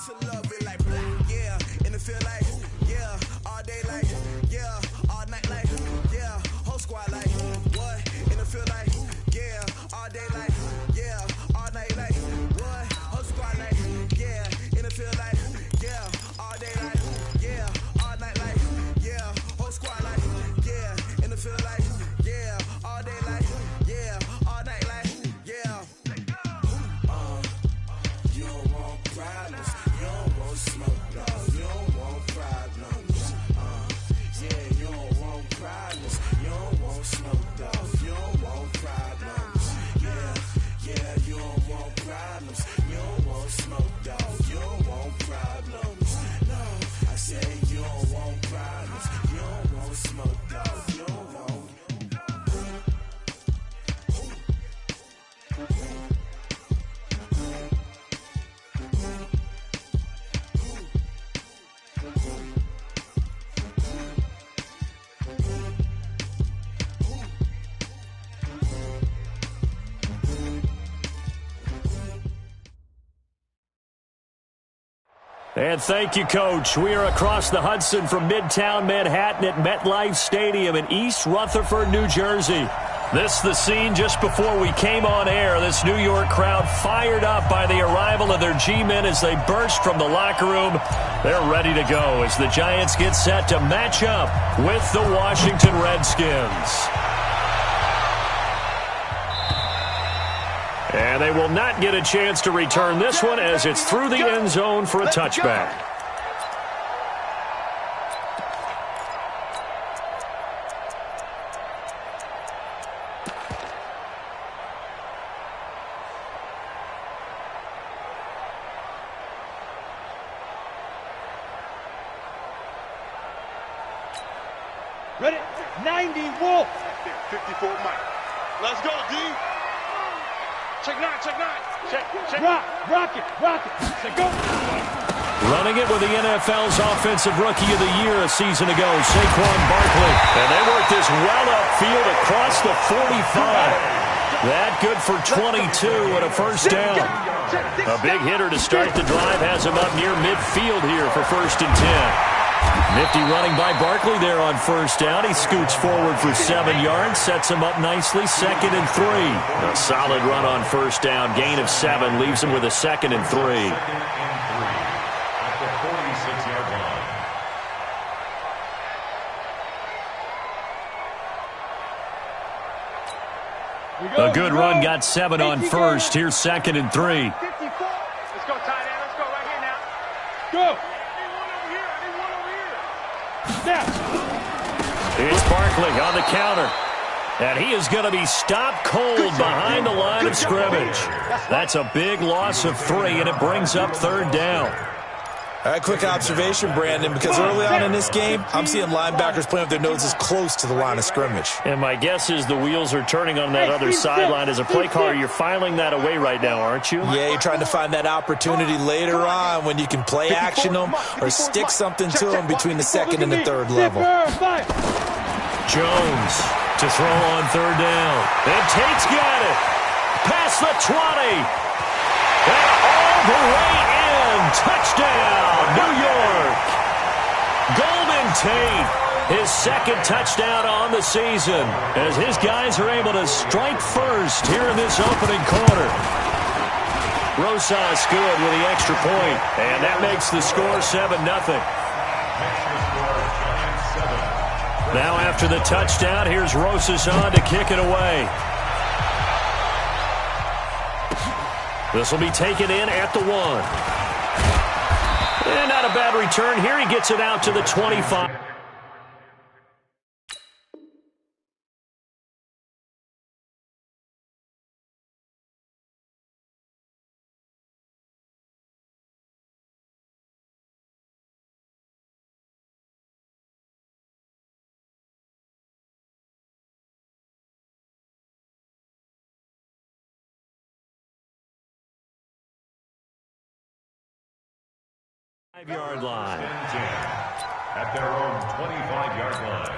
to love it like black, yeah. In the field like, yeah. All day like, yeah. All night like, yeah. Whole squad like, what? In the field like, yeah. All day like, yeah. All night like, what? Whole squad like, yeah. In the field like, yeah. All day like, yeah. All night like, yeah. Whole squad like, yeah. In the field like, yeah. All day like, yeah. All night like, yeah. You don't want problems. You don't want smoke, dog. You don't want problems. Yeah, you don't want problems. You don't want smoke, dog. You don't want problems. Yeah, you don't want problems. You don't want smoke, dog. You don't want problems. No, I say you don't want problems. You don't want smoke, dog. You don't want. And thank you, Coach. We are across the Hudson from Midtown Manhattan at MetLife Stadium in East Rutherford, New Jersey. This the scene just before we came on air. This New York crowd fired up by the arrival of their G-men as they burst from the locker room. They're ready to go as the Giants get set to match up with the Washington Redskins. And they will not get a chance to return this one as it's through the end zone for a touchback. Ready? 90 Wolf. 54 Mike. Let's go, D. Check nine. Check. Rock it. Say go. Running it with the NFL's Offensive Rookie of the Year a season ago, Saquon Barkley. And they work this well upfield across the 45. That good for 22 and a first down. A big hitter to start the drive has him up near midfield here for 1st and 10. Nifty running by Barkley there on first down. He scoots forward for 7 yards, sets him up nicely, 2nd and 3. A solid run on first down, gain of 7, leaves him with a 2nd and 3. A good run, got 7 on first. Here's 2nd and 3. 54. Let's go, tight end. Let's go right here now. Go. It's Barkley on the counter. And he is going to be stopped cold behind the line of scrimmage. That's a big loss of 3, and it brings up 3rd down. All right, quick observation, Brandon, because early on in this game, I'm seeing linebackers playing with their noses close to the line of scrimmage. And my guess is the wheels are turning on that other sideline. As a play caller, you're filing that away right now, aren't you? Yeah, you're trying to find that opportunity later on when you can play action them or stick something to them between the 2nd and the 3rd level. Jones to throw on 3rd down. And Tate's got it. Past the 20. And all the way in. Touchdown, New York. Golden Tate, his 2nd touchdown on the season, as his guys are able to strike first here in this opening quarter. Rosas good with the extra point, and that makes the score 7-0. Now after the touchdown, here's Rosas on to kick it away. This will be taken in at the 1. And not a bad return here. He gets it out to the 25. Five-yard line. At their own 25-yard line.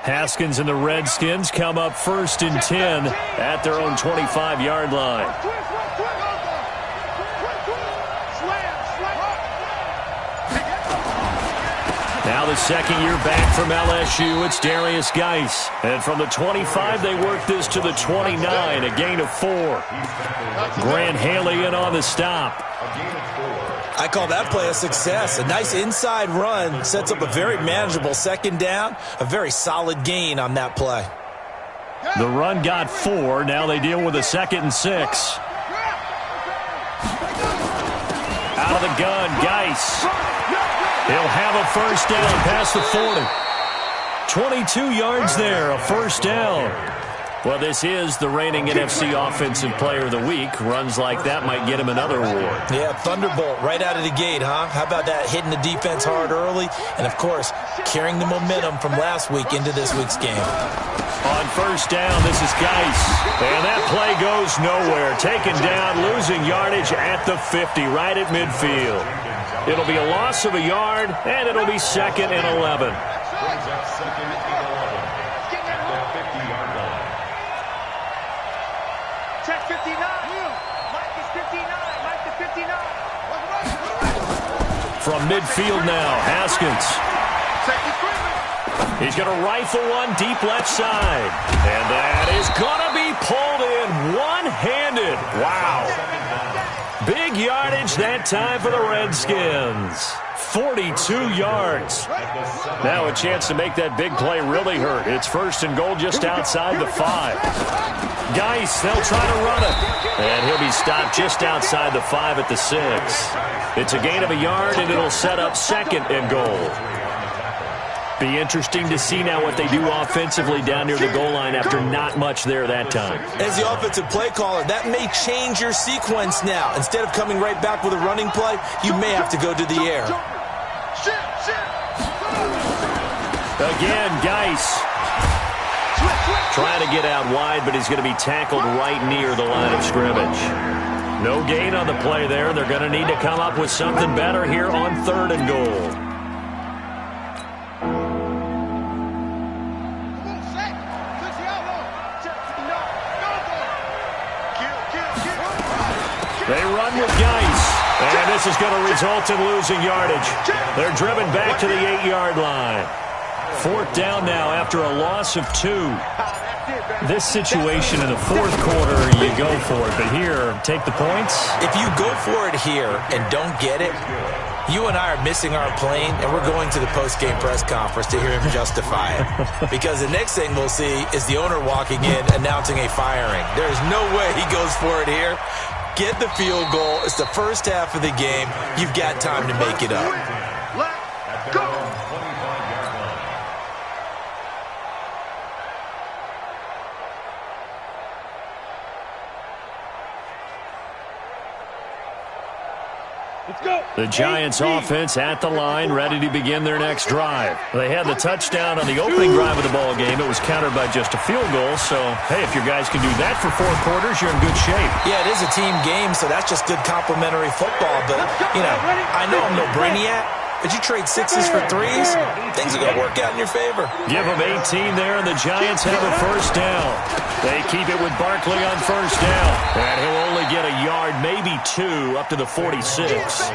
Haskins and the Redskins come up 1st and 10 at their own 25-yard line. Now the second year back from LSU, it's Darius Geis. And from the 25, they work this to the 29, a gain of 4. Grant Haley in on the stop. I call that play a success. A nice inside run sets up a very manageable second down, a very solid gain on that play. The run got 4. Now they deal with a 2nd and 6. Out of the gun, Geis. He'll have a first down past the 40. 22 yards there, a first down. Well, this is the reigning NFC Offensive Player of the Week. Runs like that might get him another award. Yeah, Thunderbolt right out of the gate, huh? How about that? Hitting the defense hard early, and, of course, carrying the momentum from last week into this week's game. On first down, this is Geis. And that play goes nowhere. Taken down, losing yardage at the 50, right at midfield. It'll be a loss of a yard, and it'll be 2nd and 11. Brings up 2nd and 11 at the 50-yard line. Check 59. Mike is 59. Mike is 59. From midfield now, Haskins. He's going to rifle one deep left side. And that is going to be pulled in one-handed. Wow. Big yardage that time for the Redskins. 42 yards. Now a chance to make that big play really hurt. It's 1st and goal just outside the 5. Geis, they'll try to run it. And he'll be stopped just outside the 5 at the 6. It's a gain of a yard, and it'll set up 2nd and goal. Be interesting to see now what they do offensively down near the goal line after not much there that time. As the offensive play caller, that may change your sequence now. Instead of coming right back with a running play, you may have to go to the air. Again, Geis. Trying to get out wide, but he's going to be tackled right near the line of scrimmage. No gain on the play there. They're going to need to come up with something better here on 3rd and goal. They run with Geis, and this is going to result in losing yardage. They're driven back to the 8-yard line. 4th down now after a loss of 2. This situation in the 4th quarter, you go for it. But here, take the points. If you go for it here and don't get it, you and I are missing our plane, and we're going to the post-game press conference to hear him justify it. Because the next thing we'll see is the owner walking in announcing a firing. There is no way he goes for it here. Get the field goal. It's the first half of the game. You've got time to make it up. Let's go. 25-yard line. Let's go. The Giants offense at the line, ready to begin their next drive. They had the touchdown on the opening drive of the ball game. It was countered by just a field goal. So, hey, if your guys can do that for 4 quarters, you're in good shape. Yeah, it is a team game, so that's just good complimentary football. But, you know, I know I'm no brainiac, but you trade 6s for 3s, things are going to work out in your favor. Give them 18 there, and the Giants have a first down. They keep it with Barkley on first down. And he'll only get a yard, maybe 2, up to the 46.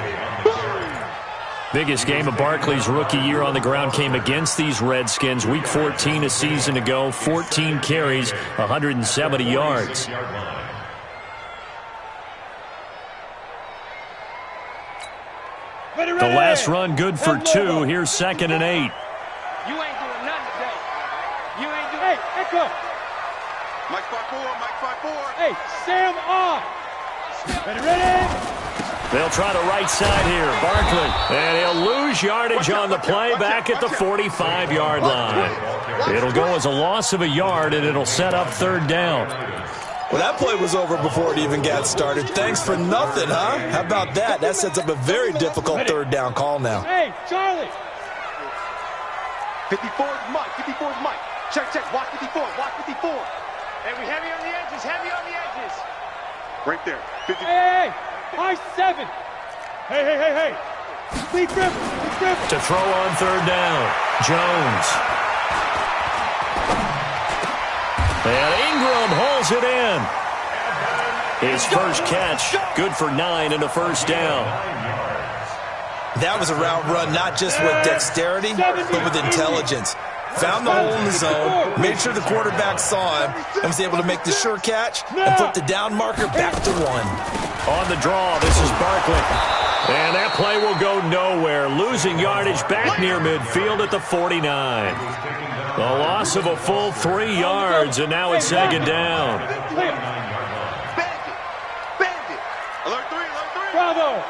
Biggest game of Barkley's rookie year on the ground came against these Redskins. Week 14 a season ago, 14 carries, 170 yards. The last run good for 2. Here's 2nd and 8. You ain't doing nothing today. You ain't doing. Hey, Echo. Mike 5-4. Mike 5-4. Hey, Sam on. Ready? They'll try the right side here. Barkley. And he'll lose yardage on the play back at the 45-yard line. It'll go as a loss of a yard, and it'll set up 3rd down. Well, that play was over before it even got started. Thanks for nothing, huh? How about that? That sets up a very difficult 3rd down call now. Hey, Charlie. 54 is Mike. 54 is Mike. Check. Watch 54. Watch 54. Hey, we heavy on the edges. Heavy on the edges. Right there. 50. Hey. High 7. Hey. Lee Griffin. To throw on 3rd down. Jones. And Ingram hauls it in. His first catch, good for 9 and a first down. That was a route run not just with dexterity, but with intelligence. Found the hole in the zone, made sure the quarterback saw him, and was able to make the sure catch and put the down marker back to 1. On the draw, this is Barkley. And that play will go nowhere, losing yardage back near midfield at the 49. The loss of a full 3 yards, and now it's second down. Bandit. Alert 3, alert 3. Bravo.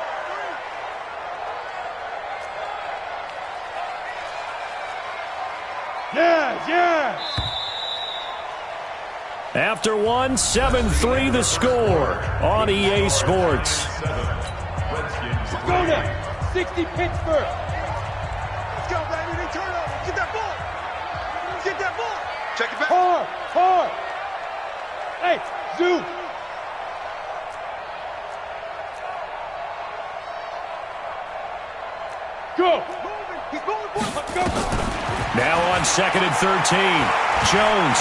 Yeah. After 1, 7-3 the score on EA Sports. Go now. 60 Pittsburgh. Let's go, baby. They turn over. Get that ball. Get that ball. Check it back. Hard. Hey, zoom. Go. He's moving, boy. Go. Now on 2nd and 13. Jones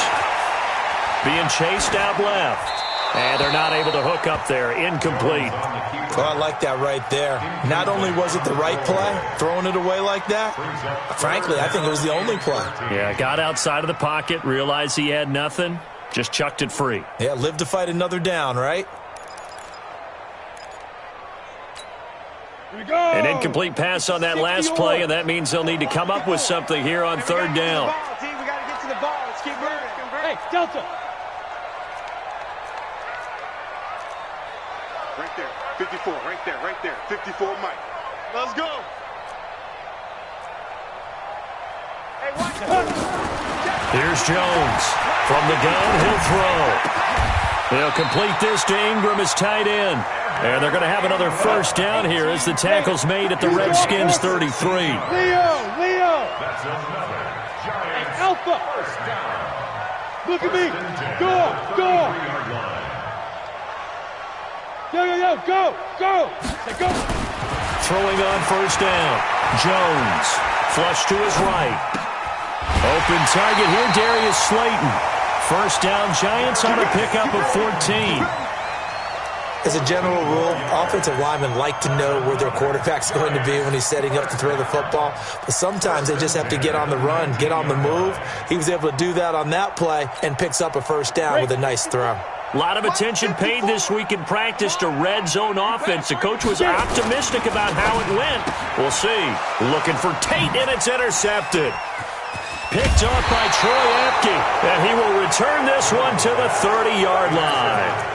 being chased out left. And they're not able to hook up there. Incomplete. Well, I like that right there. Not only was it the right play, throwing it away like that, frankly, I think it was the only play. Yeah, got outside of the pocket, realized he had nothing, just chucked it free. Yeah, live to fight another down, right? Here we go. An incomplete pass on that last play, and that means they'll need to come up with something here on 3rd down. We got to get to the ball. Let's keep moving. Hey, Delta. Right there. 54. Right there. 54, Mike. Let's go. Hey, watch it. Here's Jones. From the gun, he'll throw. They'll complete this to Ingram as tight end. And they're going to have another first down here as the tackle's made at the Redskins 33. Leo. Hey, Alpha. Look at me. Go. Go. Say go. Throwing on first down. Jones. Flush to his right. Open target here, Darius Slayton. First down, Giants on a pickup of 14. As a general rule, offensive linemen like to know where their quarterback's going to be when he's setting up to throw the football. But sometimes they just have to get on the run, get on the move. He was able to do that on that play and picks up a first down with a nice throw. A lot of attention paid this week in practice to red zone offense. The coach was optimistic about how it went. We'll see. Looking for Tate, and it's intercepted. Picked off by Troy Apke, and he will return this one to the 30-yard line.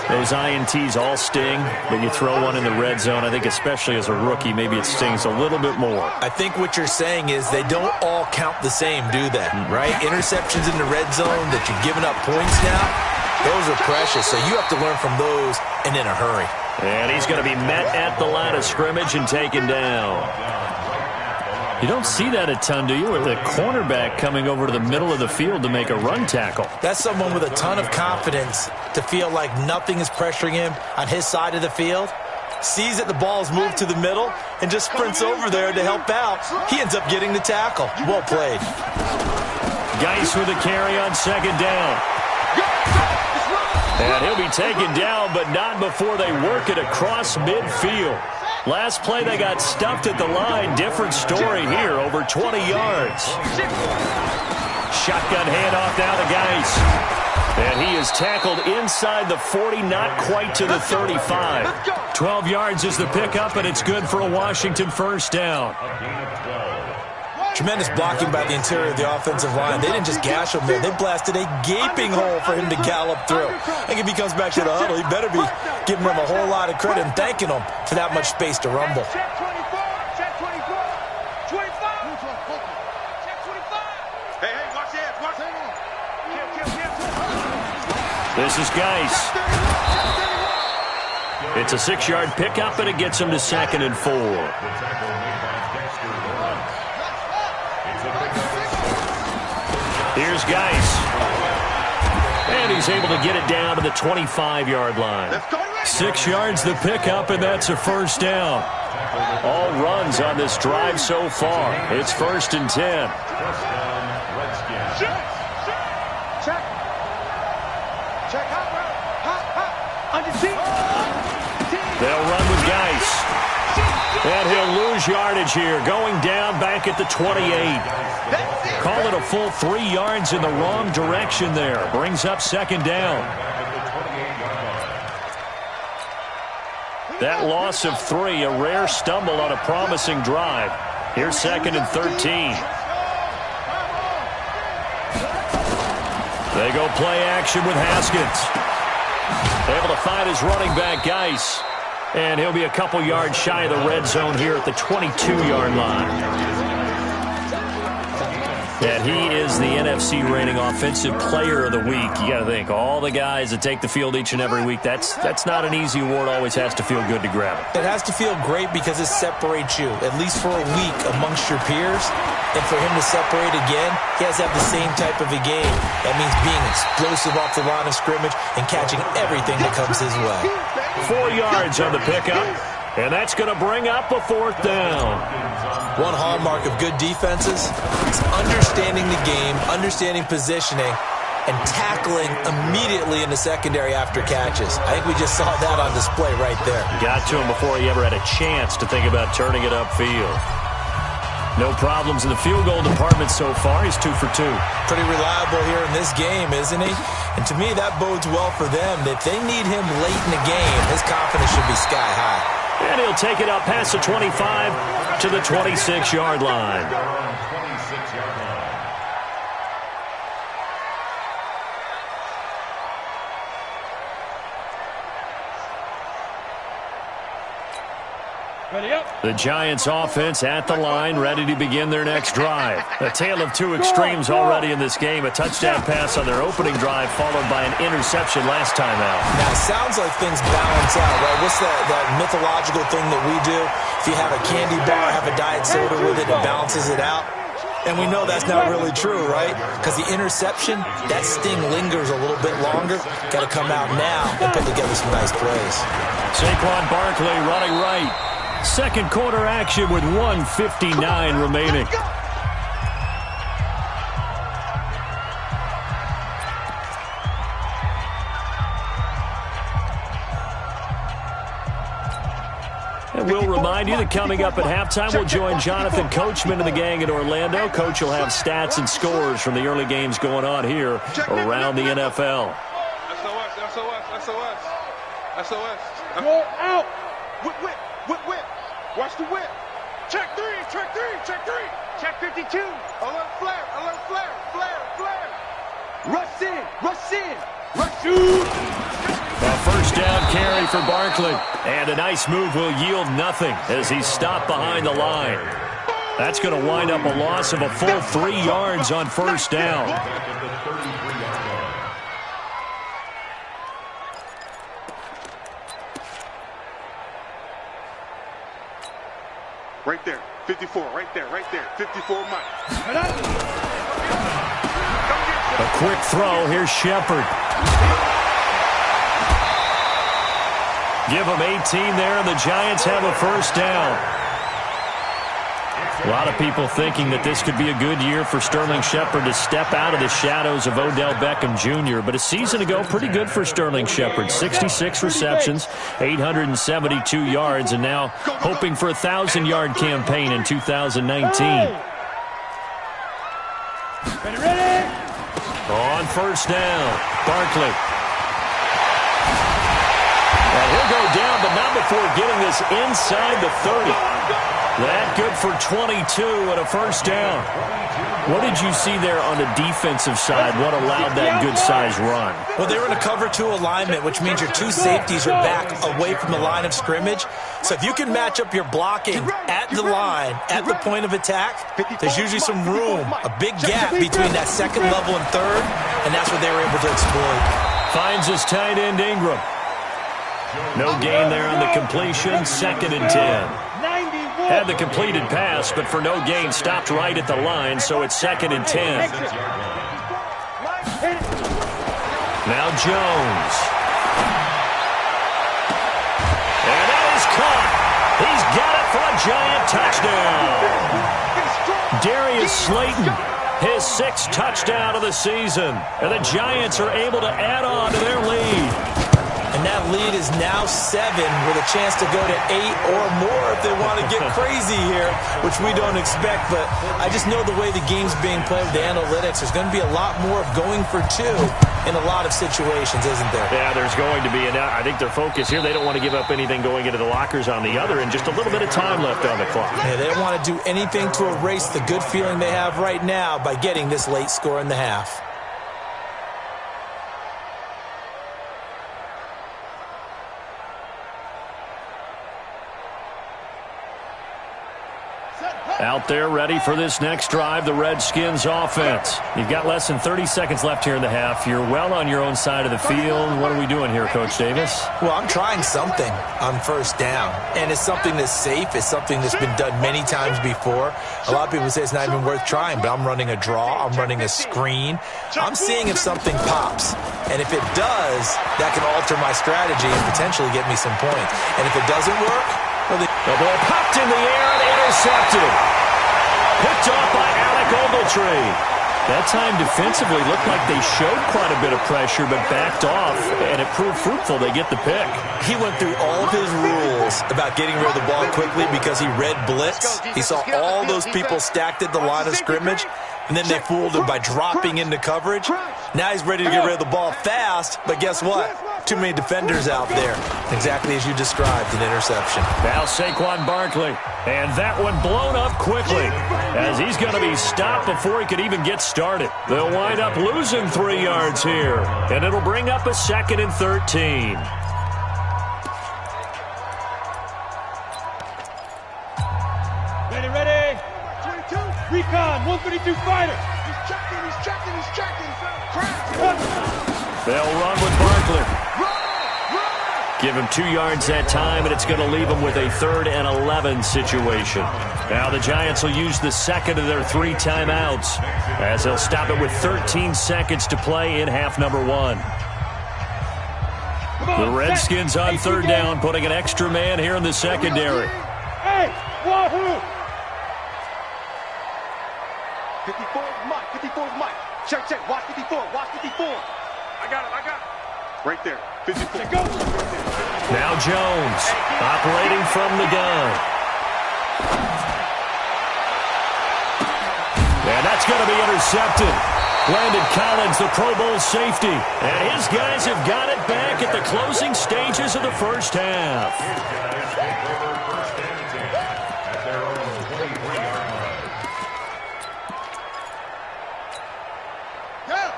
Those INTs all sting, but you throw one in the red zone, I think especially as a rookie, maybe it stings a little bit more. I think what you're saying is they don't all count the same, do they? Right? Interceptions in the red zone that you're giving up points now, those are precious, so you have to learn from those and in a hurry. And he's going to be met at the line of scrimmage and taken down. You don't see that a ton, do you? With the cornerback coming over to the middle of the field to make a run tackle. That's someone with a ton of confidence to feel like nothing is pressuring him on his side of the field. Sees that the ball is moved to the middle and just sprints over there to help out. He ends up getting the tackle. Well played. Geis with a carry on second down. And he'll be taken down, but not before they work it across midfield. Last play, they got stuffed at the line. Different story here, over 20 yards. Shotgun handoff now to Geis. And he is tackled inside the 40, not quite to the 35. 12 yards is the pickup, and it's good for a Washington first down. Tremendous blocking by the interior of the offensive line. They didn't just gash him there. They blasted a gaping hole for him to gallop through. I think if he comes back to the huddle, he better be giving them a whole lot of credit and thanking them for that much space to rumble. Check 24. Check 24. 25. Check 25. Hey, watch the edge. Watch it. This is Geis. It's a 6-yard pickup, and it gets him to 2nd and 4. Here's Geis. And he's able to get it down to the 25-yard line. 6 yards the pickup, and that's a first down. All runs on this drive so far. It's 1st and 10. Check. They'll run with Geis. And he'll lose yardage here, going down back at the 28. Call it a full 3 yards in the wrong direction there. Brings up second down. That loss of 3, a rare stumble on a promising drive. Here's second and 13. They go play action with Haskins. Able to find his running back, Geis. And he'll be a couple yards shy of the red zone here at the 22-yard line. And he is the NFC reigning offensive player of the week. You got to think, all the guys that take the field each and every week, that's not an easy award. Always has to feel good to grab it. It has to feel great because it separates you, at least for a week, amongst your peers. And for him to separate again, he has to have the same type of a game. That means being explosive off the line of scrimmage and catching everything that comes his way. 4 yards on the pickup, and that's going to bring up a 4th down. One hallmark of good defenses is understanding the game, understanding positioning, and tackling immediately in the secondary after catches. I think we just saw that on display right there. Got to him before he ever had a chance to think about turning it upfield. No problems in the field goal department so far. He's 2 for 2. Pretty reliable here in this game, isn't he? And to me, that bodes well for them. If they need him late in the game, his confidence should be sky high. And he'll take it up past the 25 to the 26-yard line. Ready up. The Giants offense at the line, ready to begin their next drive. A tale of 2 extremes already in this game. A touchdown pass on their opening drive, followed by an interception last time out. Now, it sounds like things balance out, right? What's that mythological thing that we do? If you have a candy bar, have a diet soda with it, it balances it out. And we know that's not really true, right? Because the interception, that sting lingers a little bit longer. Got to come out now and put together some nice plays. Saquon Barkley running right. Second quarter action with 1:59 remaining. And we'll remind you that coming up at halftime, we'll join Jonathan Coachman and the gang in Orlando. Coach will have stats and scores from the early games going on here around the NFL. SOS. Go out. Whip. Watch the whip. Check 3. Check 52. Alert flare. Rush in. A first down carry for Barkley. And a nice move will yield nothing as he's stopped behind the line. That's going to wind up a loss of a full 3 yards on first down. Right there. 54. Right there. 54 Mike. A quick throw. Here's Shepard. Give him 18 there, and the Giants have a first down. A lot of people thinking that this could be a good year for Sterling Shepard to step out of the shadows of Odell Beckham Jr., but a season ago, pretty good for Sterling Shepard. 66 receptions, 872 yards, and now hoping for a 1,000-yard campaign in 2019. Ready? On first down, Barkley. And he'll go down, but not before getting this inside the 30. That good for 22 and a first down. What did you see there on the defensive side? What allowed that good-sized run? Well, they were in a cover 2 alignment, which means your 2 safeties are back away from the line of scrimmage. So if you can match up your blocking at the line, at the point of attack, there's usually some room, a big gap between that second level and third, and that's what they were able to exploit. Finds his tight end Ingram. No gain there on the completion, second and 10. Had the completed pass, but for no gain, stopped right at the line, so it's second and 10. Now Jones. And that is caught. He's got it for a Giant touchdown. Darius Slayton, his 6th touchdown of the season. And the Giants are able to add on to their lead. And that lead is now 7 with a chance to go to 8 or more if they want to get crazy here, which we don't expect. But I just know the way the game's being played with the analytics, there's going to be a lot more of going for 2 in a lot of situations, isn't there? Yeah, there's going to be. And I think their focus here, they don't want to give up anything going into the lockers on the other, and just a little bit of time left on the clock. Yeah, they don't want to do anything to erase the good feeling they have right now by getting this late score in the half. Out there ready for this next drive, the Redskins offense. You've got less than 30 seconds left here in the half. You're well on your own side of the field. What are we doing here, Coach Davis? Well, I'm trying something on first down, and it's something that's safe. It's something that's been done many times before. A lot of people say it's not even worth trying, but I'm running a draw. I'm running a screen. I'm seeing if something pops, and if it does, that can alter my strategy and potentially get me some points. And if it doesn't work, well, the ball popped in the air and intercepted. Picked off by Alec Ogletree. That time defensively looked like they showed quite a bit of pressure but backed off, and it proved fruitful. They get the pick. He went through all of his rules about getting rid of the ball quickly because he read blitz. He saw all those people stacked at the line of scrimmage, and then they fooled him by dropping into coverage. Now he's ready to get rid of the ball fast, but guess what? Too many defenders out there. Exactly as you described, an interception. Now Saquon Barkley. And that one blown up quickly as he's going to be stopped before he could even get started. They'll wind up losing 3 yards here, and it'll bring up a 2nd and 13. Ready. 22. Recon, 132 fighter. He's checking. They'll run with Barkley. Give him 2 yards that time, and it's going to leave him with a 3rd and 11 situation. Now the Giants will use the 2nd of their 3 timeouts as they'll stop it with 13 seconds to play in half number 1. The Redskins on 3rd down, putting an extra man here in the secondary. Hey, wahoo! 54 is Mike. Check. Watch 54. I got it. Right there. 54. Now Jones operating from the gun. And that's going to be intercepted. Landon Collins, the Pro Bowl safety. And his guys have got it back at the closing stages of the first half.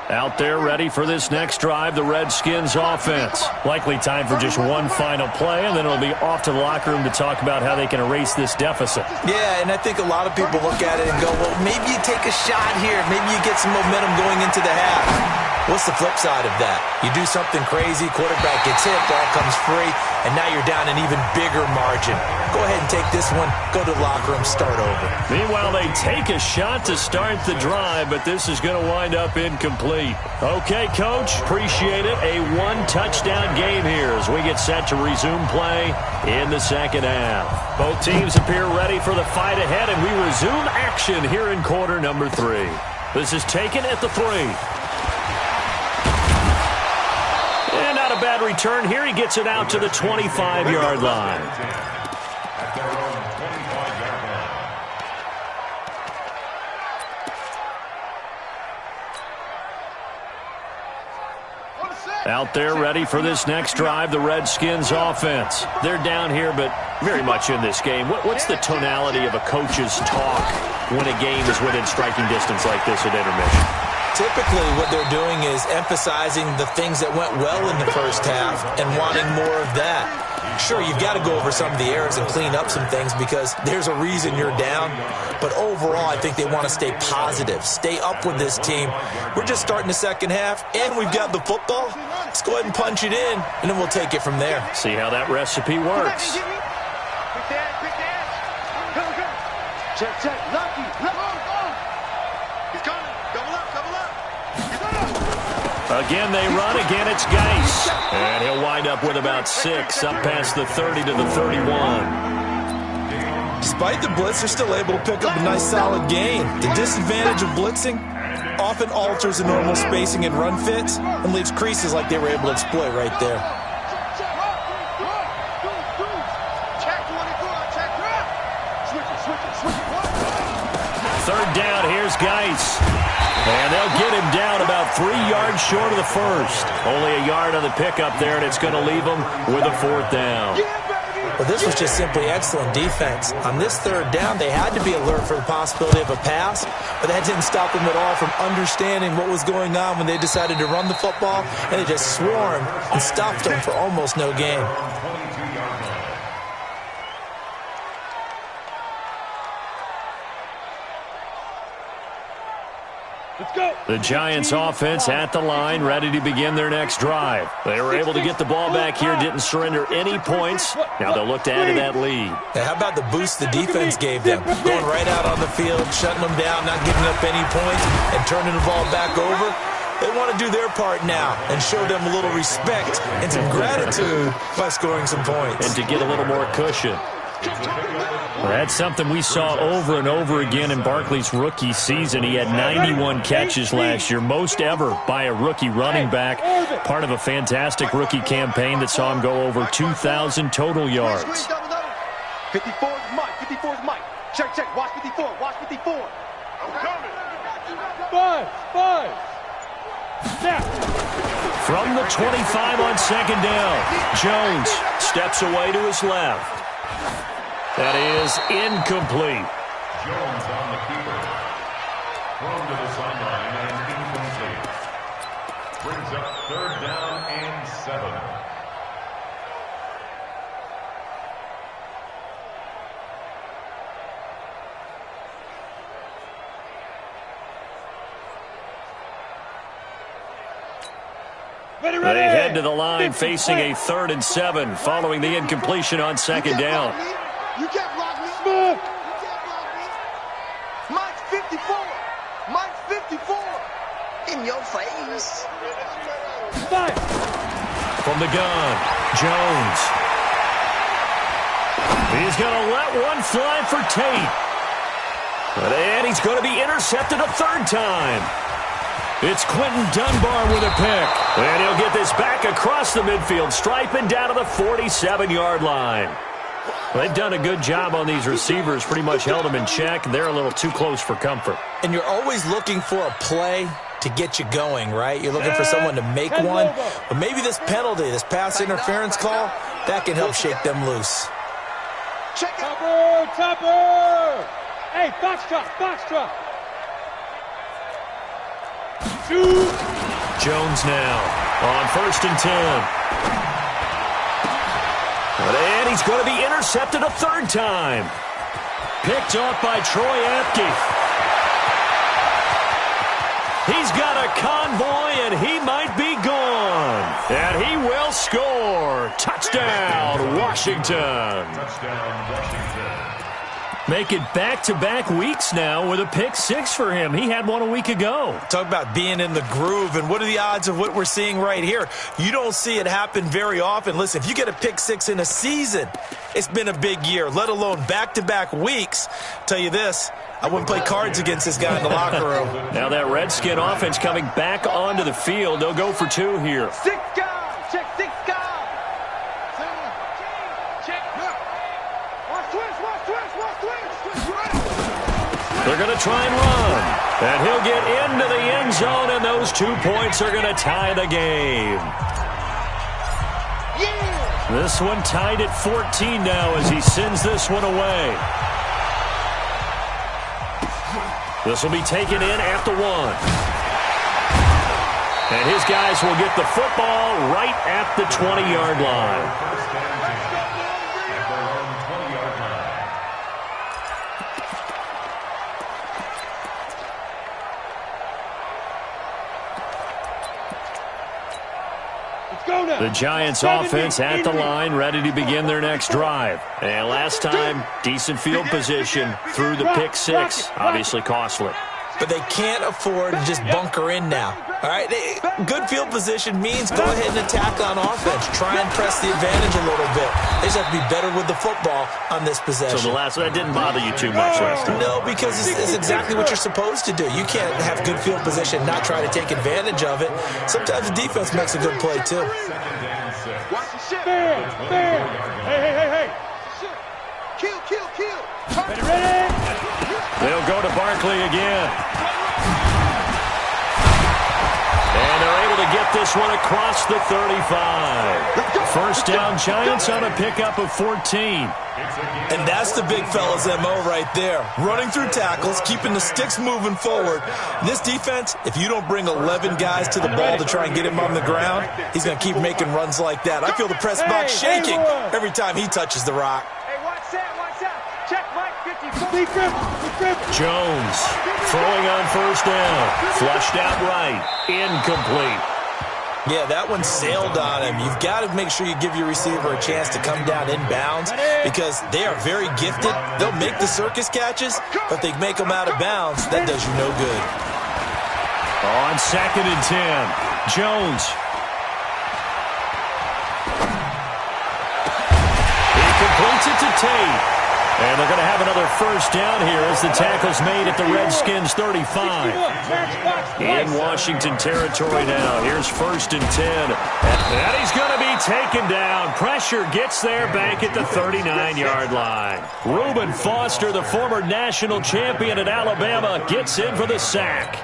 Out there ready for this next drive, the Redskins offense. Likely time for just one final play, and then it'll be off to the locker room to talk about how they can erase this deficit. Yeah, and I think a lot of people look at it and go, well, maybe you take a shot here. Maybe you get some momentum going into the half. What's the flip side of that? You do something crazy, quarterback gets hit, ball comes free, and now you're down an even bigger margin. Go ahead and take this one, go to the locker room, start over. Meanwhile, they take a shot to start the drive, but this is going to wind up incomplete. Okay, Coach, appreciate it. A 1-touchdown game here as we get set to resume play in the second half. Both teams appear ready for the fight ahead, and we resume action here in quarter number 3. This is taken at the 3. And not a bad return here. He gets it out to the 25-yard line. Out there ready for this next drive, the Redskins offense. They're down here, but very much in this game. What's the tonality of a coach's talk when a game is within striking distance like this at intermission? Typically, what they're doing is emphasizing the things that went well in the first half and wanting more of that. Sure, you've got to go over some of the errors and clean up some things because there's a reason you're down. But overall, I think they want to stay positive, stay up with this team. We're just starting the second half, and we've got the football. Let's go ahead and punch it in, and then we'll take it from there. See how that recipe works. Quick dance. Go. Check. Lucky. He's coming. Double up. Again, they run. Again, it's Geis. And he'll wind up with about 6, up past the 30 to the 31. Despite the blitz, they're still able to pick up a nice solid gain. The disadvantage of blitzing often alters the normal spacing and run fits and leaves creases like they were able to exploit right there. third down, here's Geis. And they'll get him down about 3 yards short of the first. Only a yard on the pickup there, and it's going to leave him with a fourth down. Well, this was just simply excellent defense. On this third down, they had to be alert for the possibility of a pass, but that didn't stop them at all from understanding what was going on when they decided to run the football, and they just swarmed and stopped them for almost no gain. The Giants offense at the line, ready to begin their next drive. They were able to get the ball back here, didn't surrender any points. Now they'll look to add to that lead. Now, how about the boost the defense gave them? Going right out on the field, shutting them down, not giving up any points, and turning the ball back over. They want to do their part now and show them a little respect and some gratitude by scoring some points. And to get a little more cushion. Well, that's something we saw over and over again in Barkley's rookie season. He had 91 catches last year, most ever by a rookie running back, part of a fantastic rookie campaign that saw him go over 2,000 total yards. 54's Mike. 54's Mike. Check, check. Watch 54. Watch 54. I'm coming. Five. Snap. From the 25 on second down, Jones steps away to his left. That is incomplete. Jones on the keeper. Thrown to the sideline and incomplete. Brings up third down and 7. They head to the line facing a 3rd and 7 following the incompletion on second down. You can't block me. You can't block me. Mike's 54. Mike's 54. In your face. From the gun, Jones. He's going to let one fly for Tate. And he's going to be intercepted a 3rd time. It's Quentin Dunbar with a pick. And he'll get this back across the midfield, striping down to the 47-yard line. They've done a good job on these receivers, pretty much held them in check. They're a little too close for comfort. And you're always looking for a play to get you going, right? You're looking for someone to make one. But maybe this penalty, this pass interference call, that can help shake them loose. Topper! Hey, foxtrot! Jones now on 1st and 10. And he's going to be intercepted a 3rd time. Picked off by Troy Apke. He's got a convoy, and he might be gone. And he will score. Touchdown, Washington. Touchdown, Washington. Make it back-to-back weeks now with a pick 6 for him. He had one a week ago. Talk about being in the groove, and what are the odds of what we're seeing right here? You don't see it happen very often. Listen, if you get a pick 6 in a season, it's been a big year, let alone back-to-back weeks. Tell you this, I wouldn't play cards against this guy in the locker room. Now that Redskin offense coming back onto the field. They'll go for 2 here. 6 guys. Check 6 guys. They're going to try and run. And he'll get into the end zone, and those 2 points are going to tie the game. Yeah. This one tied at 14 now as he sends this one away. This will be taken in at the 1. And his guys will get the football right at the 20-yard line. The Giants offense at the line, ready to begin their next drive. And last time, decent field position through the pick 6. Obviously costly. But they can't afford to just bunker in now. All right, good field position means go ahead and attack on offense. Try and press the advantage a little bit. They just have to be better with the football on this possession. So that didn't bother you too much last time? No, because it's exactly what you're supposed to do. You can't have good field position, not try to take advantage of it. Sometimes the defense makes a good play, too. Watch the shit. Hey. Kill. Ready. They'll go to Barkley again. And they're able to get this one across the 35. First down, Giants on a pickup of 14. And that's the big fella's MO right there. Running through tackles, keeping the sticks moving forward. And this defense, if you don't bring 11 guys to the ball to try and get him on the ground, he's going to keep making runs like that. I feel the press box shaking every time he touches the rock. Hey, watch that. Check Mike, 50. Jones throwing on first down. Flushed out right. Incomplete. Yeah, that one sailed on him. You've got to make sure you give your receiver a chance to come down inbounds because they are very gifted. They'll make the circus catches, but if they make them out of bounds, that does you no good. On 2nd and 10, Jones. He completes it to Tate. And they're going to have another first down here as the tackle's made at the Redskins 35. In Washington territory now. Here's 1st and 10. And he's going to be taken down. Pressure gets there back at the 39-yard line. Reuben Foster, the former national champion at Alabama, gets in for the sack.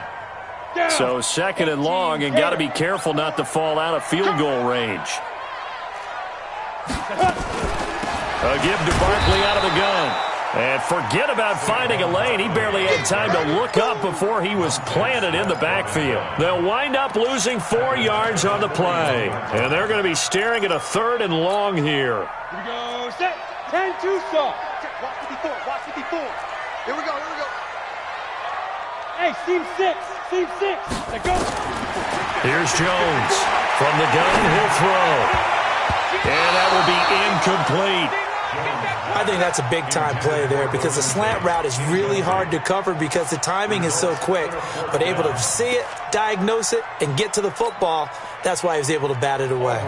So 2nd and long, and got to be careful not to fall out of field goal range. A give to Barkley out of the gun. And forget about finding a lane. He barely had time to look up before he was planted in the backfield. They'll wind up losing 4 yards on the play. And they're going to be staring at a 3rd and long here. Here we go. Set. 10-2 stop. Watch 54. Here we go. Hey, seam 6. Let go. Here's Jones. From the gun, he'll throw. And that will be incomplete. I think that's a big-time play there because the slant route is really hard to cover because the timing is so quick. But able to see it, diagnose it, and get to the football, that's why he was able to bat it away.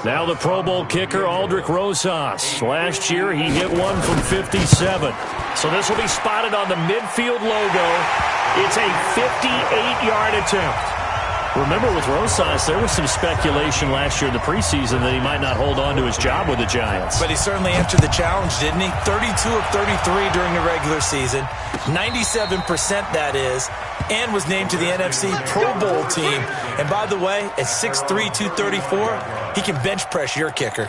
Now the Pro Bowl kicker, Aldrich Rosas. Last year, he hit one from 57. So this will be spotted on the midfield logo. It's a 58-yard attempt. Remember, with Rosas, there was some speculation last year in the preseason that he might not hold on to his job with the Giants. But he certainly answered the challenge, didn't he? 32 of 33 during the regular season, 97% that is, and was named to the NFC Pro Bowl team. And by the way, at 6'3", 234, he can bench press your kicker.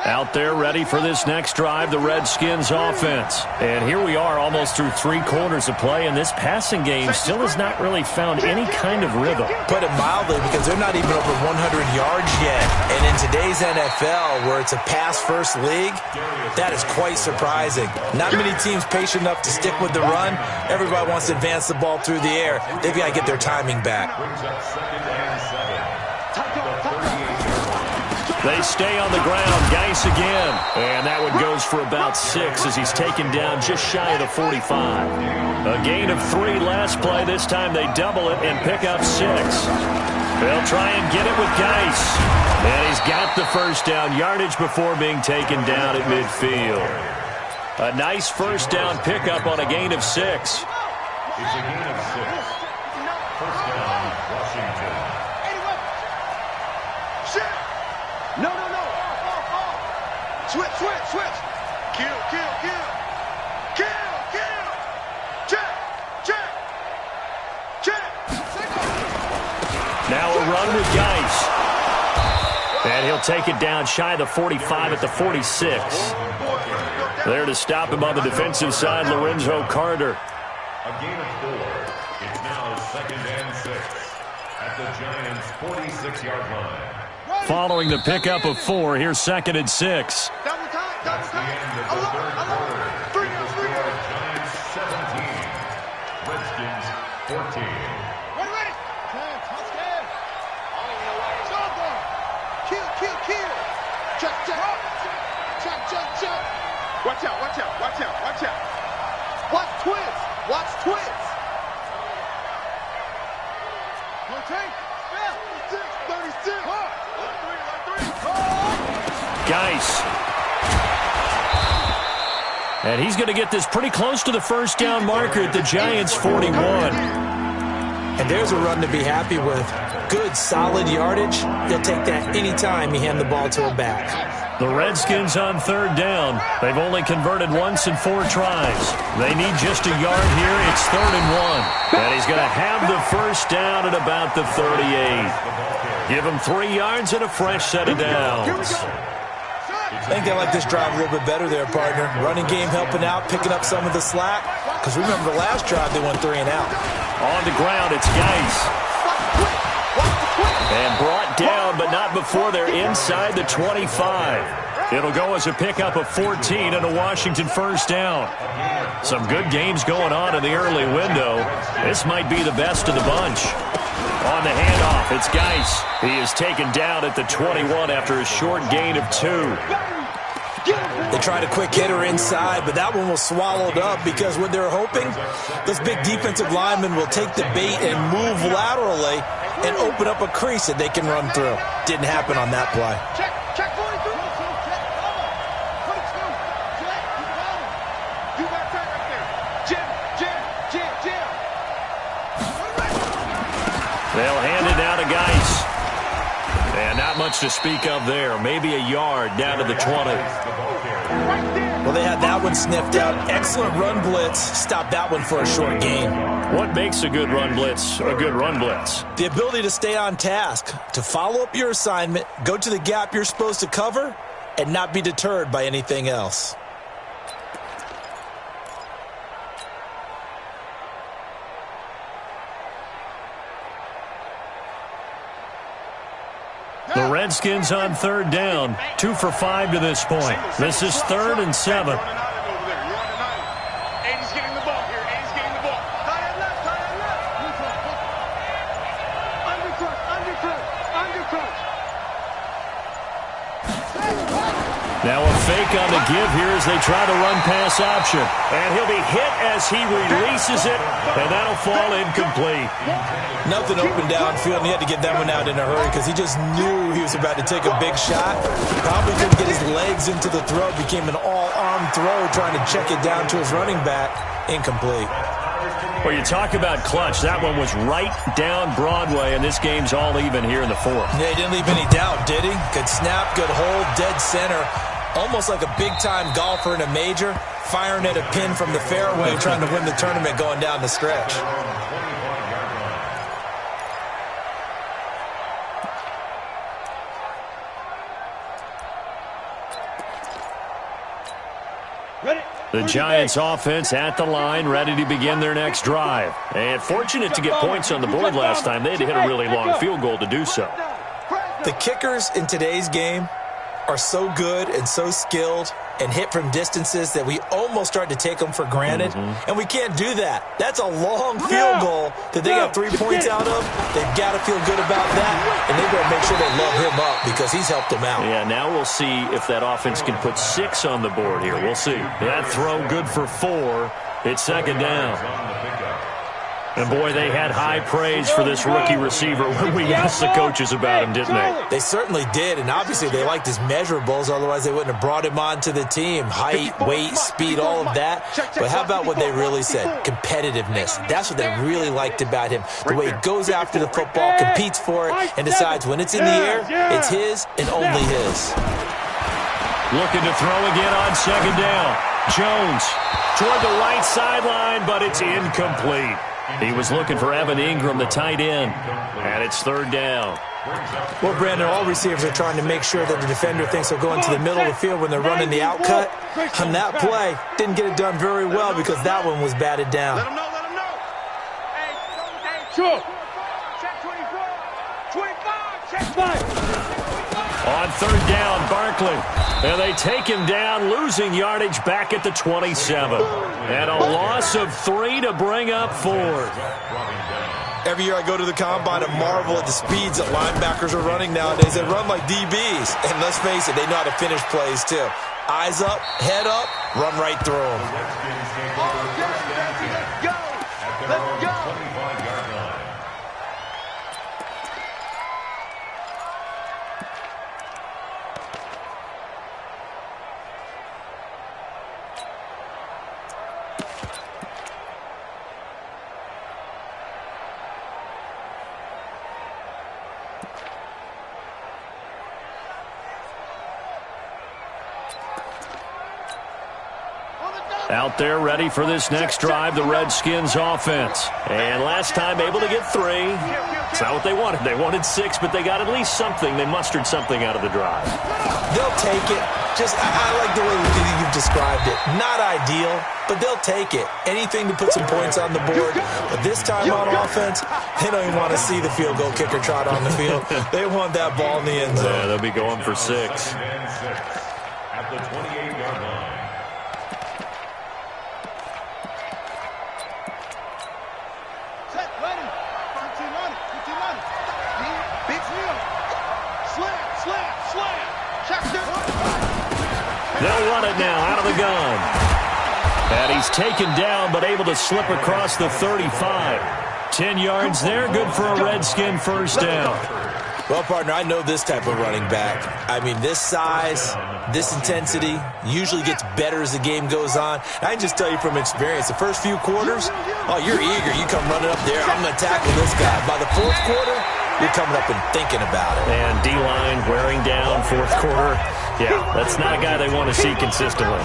Out there ready for this next drive, the Redskins offense. And here we are almost through 3 quarters of play, and this passing game still has not really found any kind of rhythm. Put it mildly, because they're not even over 100 yards yet. And in today's NFL, where it's a pass-first league, that is quite surprising. Not many teams patient enough to stick with the run. Everybody wants to advance the ball through the air. They've got to get their timing back. They stay on the ground. Geis again. And that one goes for about 6 as he's taken down just shy of the 45. A gain of 3 last play. This time they double it and pick up 6. They'll try and get it with Geis. And he's got the first down yardage before being taken down at midfield. A nice first down pickup on a gain of 6. It's a gain of 6. First down, Washington. No. Switch. Kill. Check. Now a run with Geis. And he'll take it down shy of the 45 at the 46. There to stop him on the defensive side, Lorenzo Carter. A gain of 4. It's now 2nd and 6 at the Giants' 46-yard line. Following the pickup of 4, here's 2nd and 6. That's the end of the third quarter. The score, Giants 17, Redskins 14. Ready. Kill. Check. Watch out. Watch twins. Rotate. 36. Geis. And he's going to get this pretty close to the first down marker at the Giants' 41. And there's a run to be happy with. Good, solid yardage. He'll take that anytime you hand the ball to a back. The Redskins on third down. They've only converted once in 4 tries. They need just a yard here. It's 3rd and 1. And he's going to have the first down at about the 38. Give him 3 yards and a fresh set of downs. I think they like this drive a little bit better there, partner. Running game helping out, picking up some of the slack. Because remember the last drive, they went 3 and out. On the ground, it's Geis. And brought down, but not before they're inside the 25. It'll go as a pickup of 14 and a Washington first down. Some good games going on in the early window. This might be the best of the bunch. On the handoff, it's Geis. He is taken down at the 21 after a short gain of 2. They tried a quick hitter inside, but that one was swallowed up because what they're hoping, those big defensive linemen will take the bait and move laterally and open up a crease that they can run through. Didn't happen on that play. Check 42. You got that right there. Jim. They'll hand it down to Geis. And not much to speak of there. Maybe a yard down to the 20. Well, they had that one sniffed out. Excellent run blitz. Stopped that one for a short gain. What makes a good run blitz a good run blitz? The ability to stay on task, to follow up your assignment, go to the gap you're supposed to cover, and not be deterred by anything else. The Redskins on third down. 2 for 5 to this point. This is 3rd and 7. 80's getting the ball here. 80's getting the ball. Tie left. Undercross. Now a fake on the give here as they try to run pass option. And he'll be hit as he releases it, and that'll fall incomplete. Nothing open downfield, and he had to get that one out in a hurry because he just knew he was about to take a big shot. Probably couldn't get his legs into the throw. Became an all-arm throw, trying to check it down to his running back. Incomplete. Well, you talk about clutch. That one was right down Broadway, and this game's all even here in the 4th. Yeah, he didn't leave any doubt, did he? Good snap, good hold, dead center. Almost like a big-time golfer in a major, firing at a pin from the fairway, trying to win the tournament going down the stretch. The Giants offense at the line, ready to begin their next drive. And fortunate to get points on the board last time. They had to hit a really long field goal to do so. The kickers in today's game are so good and so skilled and hit from distances that we almost start to take them for granted. And we can't do that. That's a long field goal that they got 3 points out of. They've got to feel good about that, and they better make sure they love him up because he's helped them out. Yeah, now we'll see if that offense can put 6 on the board here. We'll see. That throw good for 4. It's 2nd down. And, boy, they had high praise for this rookie receiver when we asked the coaches about him, didn't they? They certainly did, and obviously they liked his measurables. Otherwise, they wouldn't have brought him onto the team. Height, weight, speed, all of that. But how about what they really said? Competitiveness. That's what they really liked about him. The way he goes after the football, competes for it, and decides when it's in the air, it's his and only his. Looking to throw again on 2nd down. Jones toward the right sideline, but it's incomplete. He was looking for Evan Ingram, the tight end, and it's 3rd down. Well, Brandon, all receivers are trying to make sure that the defender thinks they'll go into the middle of the field when they're running the outcut. On that play, didn't get it done very well because that one was batted down. Let him know. Hey, sure. Check 24. 25. Check 5. On 3rd down, Barkley. And they take him down, losing yardage back at the 27. And a loss of 3 to bring up 4. Every year I go to the combine and marvel at the speeds that linebackers are running nowadays. They run like DBs. And let's face it, they know how to finish plays too. Eyes up, head up, run right through them. Let's go. Out there ready for this next drive, the Redskins offense. And last time able to get 3. It's not what they wanted. They wanted 6, but they got at least something. They mustered something out of the drive. They'll take it. I like the way you've described it. Not ideal, but they'll take it. Anything to put some points on the board. But this time on offense, they don't even want to see the field goal kicker trot on the field. They want that ball in the end zone. Yeah, they'll be going for 6. At the 28-yard line. They'll run it now out of the gun. And he's taken down, but able to slip across the 35. 10 yards there, good for a Redskin first down. Well, partner, I know this type of running back. I mean, this size, this intensity usually gets better as the game goes on. I can just tell you from experience, the first few quarters, oh, you're eager. You come running up there, I'm going to tackle this guy. By the fourth quarter, you're coming up and thinking about it. And D-line wearing down fourth quarter. Yeah, that's not a guy they want to see consistently.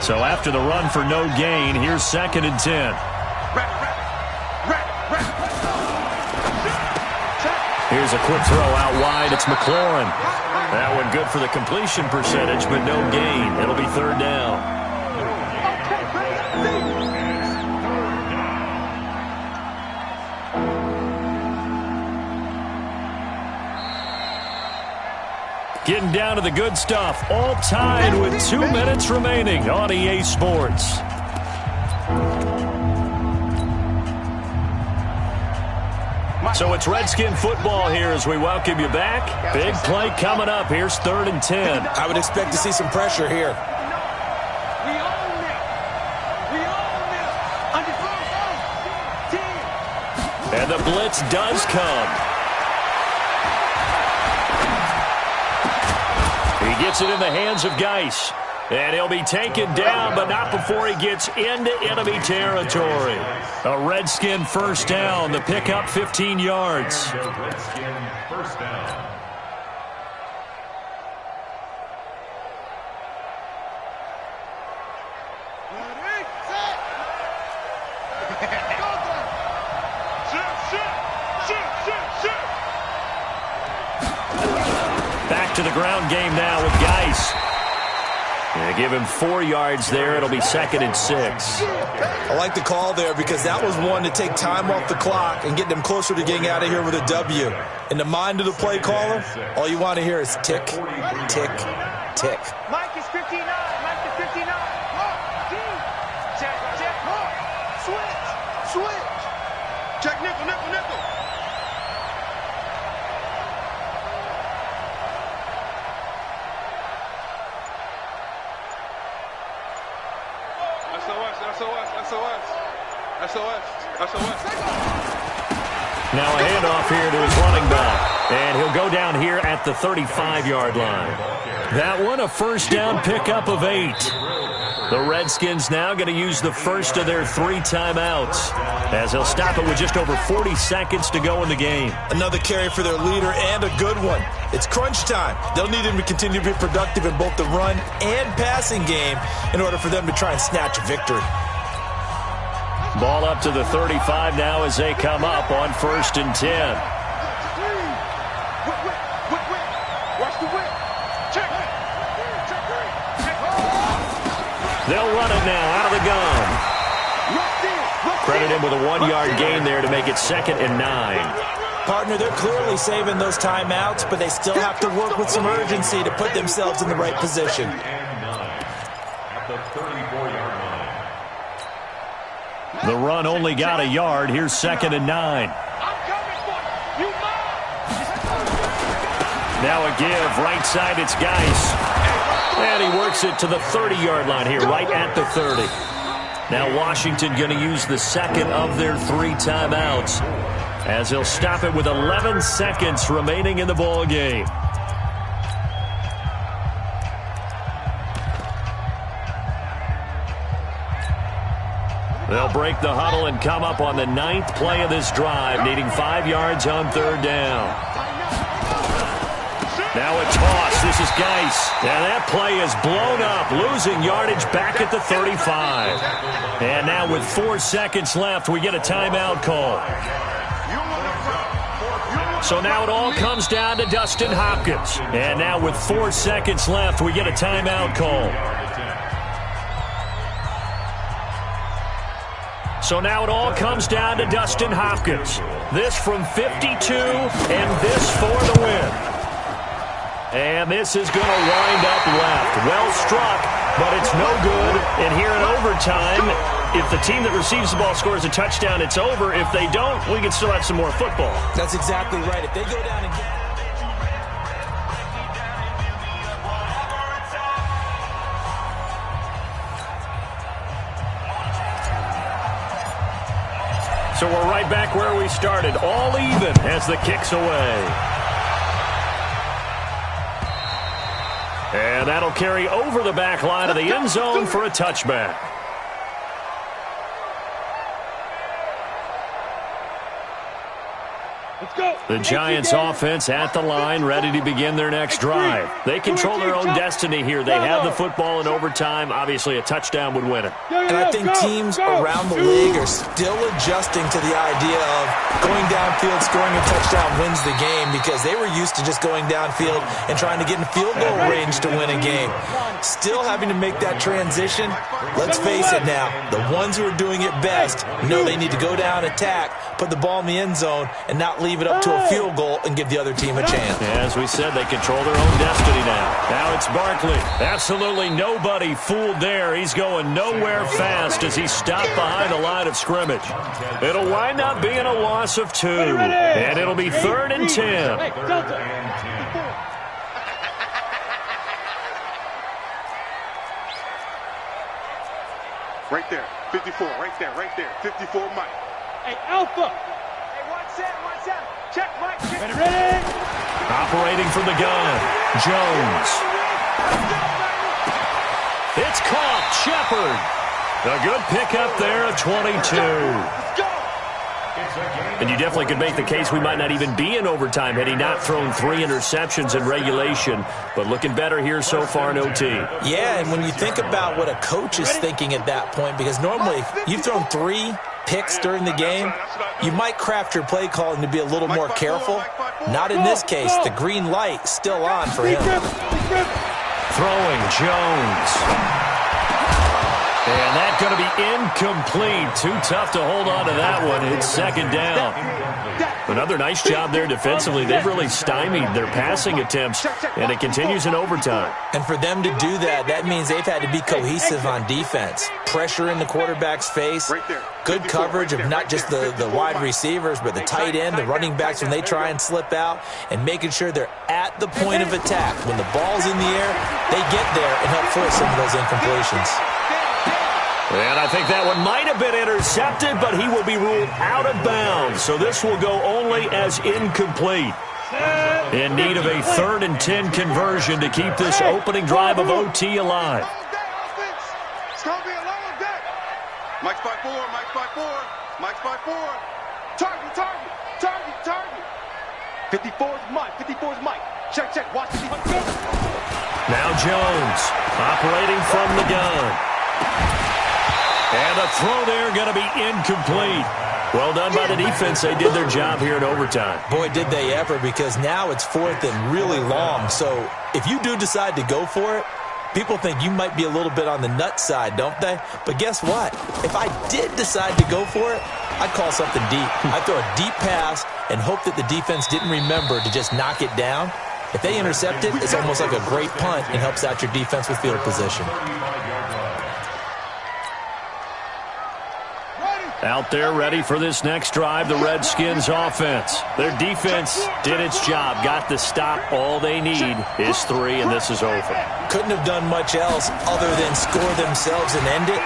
So after the run for no gain, here's 2nd and 10. Here's a quick throw out wide. It's McLaurin. That one good for the completion percentage, but no gain. It'll be 3rd down. Getting down to the good stuff. All tied with 2 minutes remaining on EA Sports. So it's Redskin football here as we welcome you back. Big play coming up. Here's 3rd and 10. I would expect to see some pressure here. And the blitz does come. He gets it in the hands of Geis. And he'll be taken down, but not before he gets into enemy territory. A Redskin first down. The pickup 15 yards. Redskin first down. Back to the ground game now with Geis. They give him 4 yards there. It'll be 2nd and 6. I like the call there because that was one to take time off the clock and get them closer to getting out of here with a W. In the mind of the play caller, all you want to hear is tick, tick, tick. Mike is 59. Mike is 59. Check, check. Switch. Check nickel, nickel, nickel. SOS. Now a handoff here to his running back. And he'll go down here at the 35-yard line. That one, a first down pickup of 8. The Redskins now going to use the first of their 3 timeouts, as they'll stop it with just over 40 seconds to go in the game. Another carry for their leader and a good one. It's crunch time. They'll need him to continue to be productive in both the run and passing game in order for them to try and snatch a victory. Ball up to the 35 now as they come up on 1st and 10. Watch the whip. Check. They'll run it now out of the gun. Credit him with a 1-yard gain there to make it 2nd and 9. Partner, they're clearly saving those timeouts, but they still have to work with some urgency to put themselves in the right position. At the 34-yard line. The run only got a yard. Here's 2nd and 9. I'm coming for you. Now a give. Right side, it's Geis. And he works it to the 30-yard line here, right at the 30. Now Washington going to use the 2nd of their 3 timeouts, as he'll stop it with 11 seconds remaining in the ball game. They'll break the huddle and come up on the 9th play of this drive, needing 5 yards on 3rd down. Now a toss. This is Geis. And that play is blown up, losing yardage back at the 35. And now with 4 seconds left, we get a timeout call. So now it all comes down to Dustin Hopkins. And now with 4 seconds left, we get a timeout call. So now it all comes down to Dustin Hopkins. This from 52 and this for the win. And this is going to wind up left. Well struck, but it's no good. And here in overtime, if the team that receives the ball scores a touchdown, it's over. If they don't, we can still have some more football. That's exactly right. If they go down and get... So we're right back where we started, all even as the kick's away. And that'll carry over the back line of the end zone for a touchback. The Giants offense at the line, ready to begin their next drive. They control their own destiny here. They have the football in overtime. Obviously, a touchdown would win it. And I think teams around the league are still adjusting to the idea of going downfield, scoring a touchdown wins the game, because they were used to just going downfield and trying to get in field goal range to win a game. Still having to make that transition. Let's face it now, the ones who are doing it best know they need to go down, attack, put the ball in the end zone, and not leave it up to a field goal and give the other team a chance. As we said, they control their own destiny now. Now it's Barkley. Absolutely nobody fooled there. He's going nowhere fast as he's stopped behind the line of scrimmage. It'll wind up being a loss of 2, and it'll be 3rd and 10. Right there, 54, right there, 54, Mike. Hey, Alpha. Hey, one set. Check, Mike. Ready. Operating from the gun, Jones. It's caught, Shepard. A good pickup there at 22. And you definitely could make the case we might not even be in overtime had he not thrown 3 interceptions in regulation. But looking better here so far in OT. Yeah, and when you think about what a coach is thinking at that point, because normally you've thrown 3 picks during the game, you might craft your play calling to be a little more careful. Not in this case. The green light still on for him. Throwing Jones. And that's going to be incomplete. Too tough to hold on to that one. It's 2nd down. Another nice job there defensively. They've really stymied their passing attempts, and it continues in overtime. And for them to do that, that means they've had to be cohesive on defense. Pressure in the quarterback's face. Good coverage of not just the wide receivers, but the tight end, the running backs when they try and slip out, and making sure they're at the point of attack. When the ball's in the air, they get there and help force some of those incompletions. And I think that one might have been intercepted, but he will be ruled out of bounds. So this will go only as incomplete. In need of a 3rd and 10 conversion to keep this opening drive of OT alive. It's going to be a long day. Mike's by 4. Target. 54's Mike. Check. Watch the defense. Now Jones operating from the gun. And the throw there going to be incomplete. Well done by the defense. They did their job here in overtime. Boy, did they ever, because now it's 4th and really long. So if you do decide to go for it, people think you might be a little bit on the nut side, don't they? But guess what? If I did decide to go for it, I'd call something deep. I'd throw a deep pass and hope that the defense didn't remember to just knock it down. If they intercept it, it's almost like a great punt and helps out your defense with field position. Out there ready for this next drive, the Redskins offense. Their defense did its job, got the stop. All they need is 3, and this is over. Couldn't have done much else other than score themselves and end it.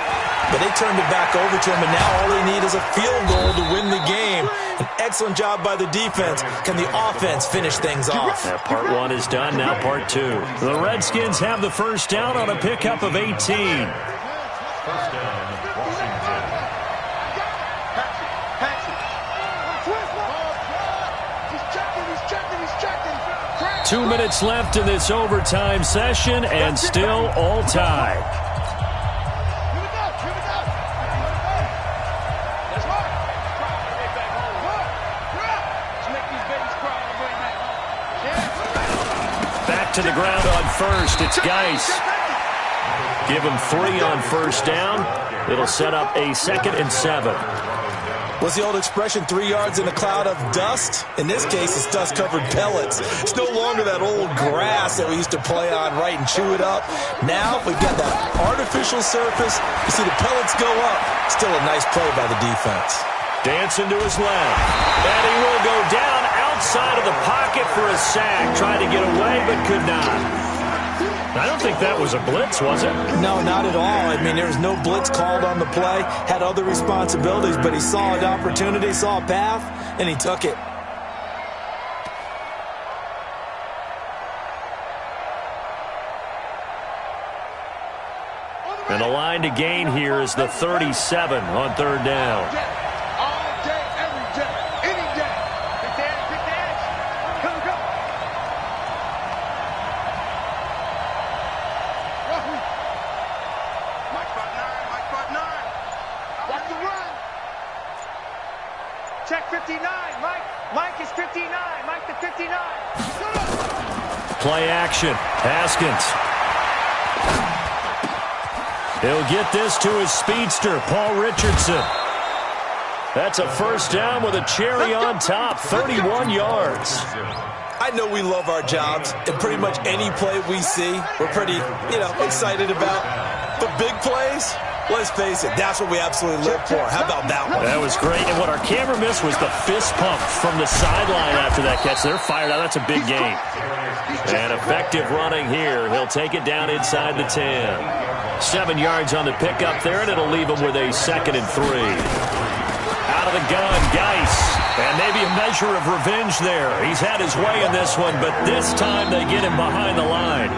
But they turned it back over to them, and now all they need is a field goal to win the game. An excellent job by the defense. Can the offense finish things off? That part 1 is done, now part 2. The Redskins have the first down on a pickup of 18. First down, Washington. 2 minutes left in this overtime session, and still all tied. Here we go. That's right. Let's make these babies cry on the way back home. Back to the ground on first. It's Geis. Give him 3 on first down. It'll set up a 2nd and 7. What's the old expression, 3 yards in a cloud of dust? In this case, it's dust-covered pellets. It's no longer that old grass that we used to play on, right, and chew it up. Now we've got that artificial surface. You see the pellets go up. Still a nice play by the defense. Dancing to his left. And he will go down outside of the pocket for a sack. Tried to get away, but could not. I don't think that was a blitz, was it? No, not at all. I mean, there was no blitz called on the play. Had other responsibilities, but he saw an opportunity, saw a path, and he took it. And the line to gain here is the 37 on third down. All day, every day, any day. Pick the edge. Here we go. Mike spot 9. Watch the run. Check 59, Mike. Mike is 59. Mike the 59. Play action. Haskins. He'll get this to his speedster, Paul Richardson. That's a first down with a cherry on top, 31 yards. I know we love our jobs, and pretty much any play we see, we're pretty, excited about. But big plays, let's face it, that's what we absolutely live for. How about that one? That was great, and what our camera missed was the fist pump from the sideline after that catch. They're fired out. That's a big gain. And effective running here. He'll take it down inside the 10. 7 yards on the pickup there, and it'll leave him with a 2nd and 3. Out of the gun, Geis. And maybe a measure of revenge there. He's had his way in this one, but this time they get him behind the line.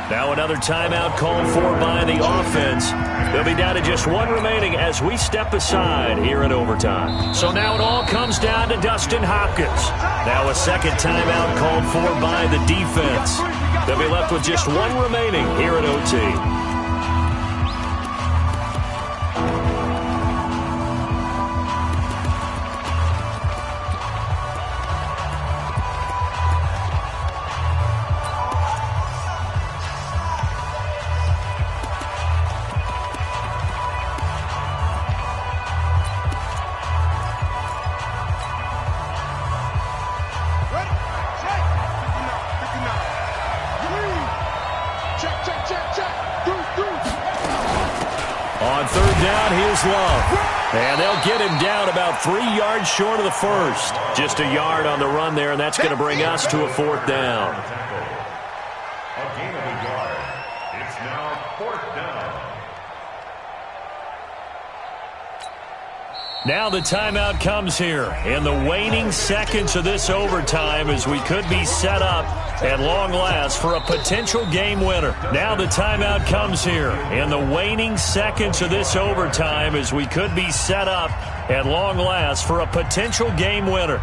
Now another timeout called for by the offense. They'll be down to just 1 remaining as we step aside here in overtime. So now it all comes down to Dustin Hopkins. Now a second timeout called for by the defense. They'll be left with just 1 remaining here at OT. On third down, here's Love. And they'll get him down about 3 yards short of the first. Just a yard on the run there, and that's going to bring us to a 4th down. A gain of a yard. It's now 4th down. Now the timeout comes here in the waning seconds of this overtime as we could be set up at long last for a potential game winner. Now the timeout comes here in the waning seconds of this overtime as we could be set up at long last for a potential game winner.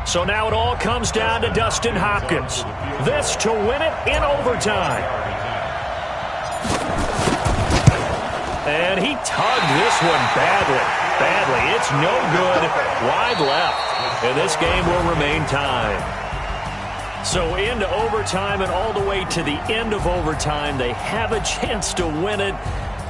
So now it all comes down to Dustin Hopkins. This to win it in overtime. And he tugged this one badly. It's no good. Wide left. And this game will remain tied. So into overtime and all the way to the end of overtime, they have a chance to win it.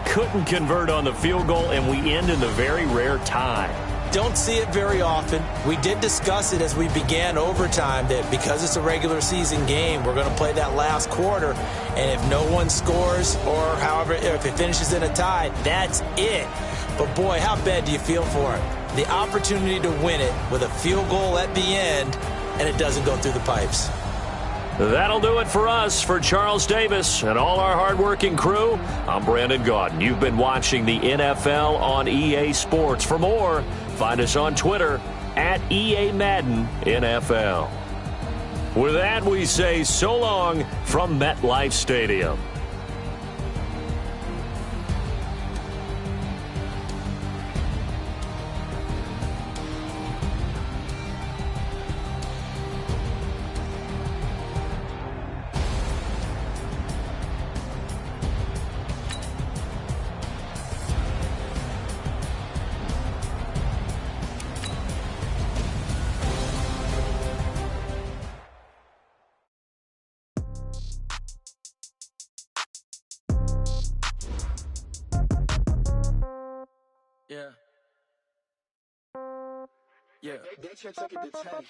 Couldn't convert on the field goal, and we end in the very rare tie. Don't see it very often. We did discuss it as we began overtime that because it's a regular season game, we're going to play that last quarter. And if no one scores or however, if it finishes in a tie, that's it. But boy, how bad do you feel for it? The opportunity to win it with a field goal at the end, and it doesn't go through the pipes. That'll do it for us. For Charles Davis and all our hardworking crew, I'm Brandon Gaudin. You've been watching the NFL on EA Sports. For more, find us on Twitter at EA Madden NFL. With that, we say so long from MetLife Stadium. Yeah. Yeah.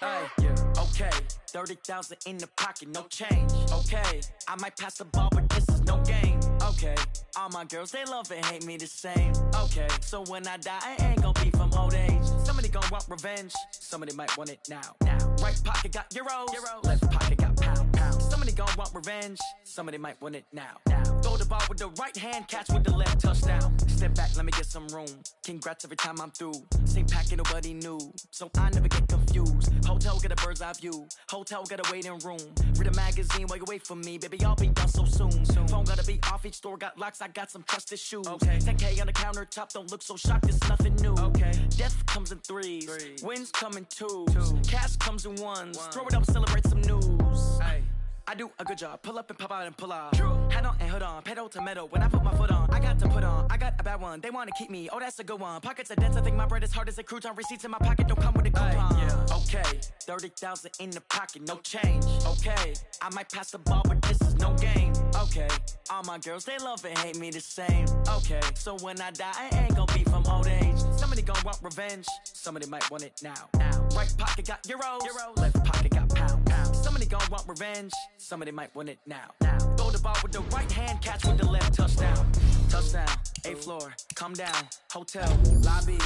Hey, yeah. Okay, 30,000 in the pocket, no change. Okay, I might pass the ball, but this is no game. Okay, all my girls, they love and hate me the same. Okay, so when I die, I ain't gon' be from old age. Somebody gon' want revenge, somebody might want it now. Right pocket got euros, left pocket got pound. Somebody gon' want revenge, somebody might want it now. Throw the ball with the right hand, catch with the left, touchdown. Step back, let me get some room. Congrats every time I'm through. Same packet, nobody knew, so I never get confused. Hotel get a bird's eye view. Hotel get a waiting room. Read a magazine while you wait for me, baby. I'll be done so soon. Phone gotta be off. Each store got locks. I got some trusted shoes. Okay. 10K on the countertop. Don't look so shocked. It's nothing new. Okay. Death comes in threes. Wins come in twos. Cash comes in ones. Throw it up, celebrate some news. Hey. I do a good job, pull up and pop out and pull out. Head on and hood on, pedal to metal. When I put my foot on, I got to put on. I got a bad one, they wanna keep me. Oh, that's a good one. Pockets are dense, I think my bread is hard as a crouton. Receipts in my pocket don't come with a coupon. Yeah. Okay, 30,000 in the pocket, no change. Okay, I might pass the ball, but this is no game. Okay, all my girls, they love and hate me the same. Okay, so when I die, I ain't gon' be from old age. Somebody gon' want revenge, somebody might want it now. Right pocket got euros, left pocket got pound. Somebody gon' want revenge, somebody might want it now. Throw the ball with the right hand, catch with the left, touchdown. Touchdown, 8th floor, come down, hotel, lobby.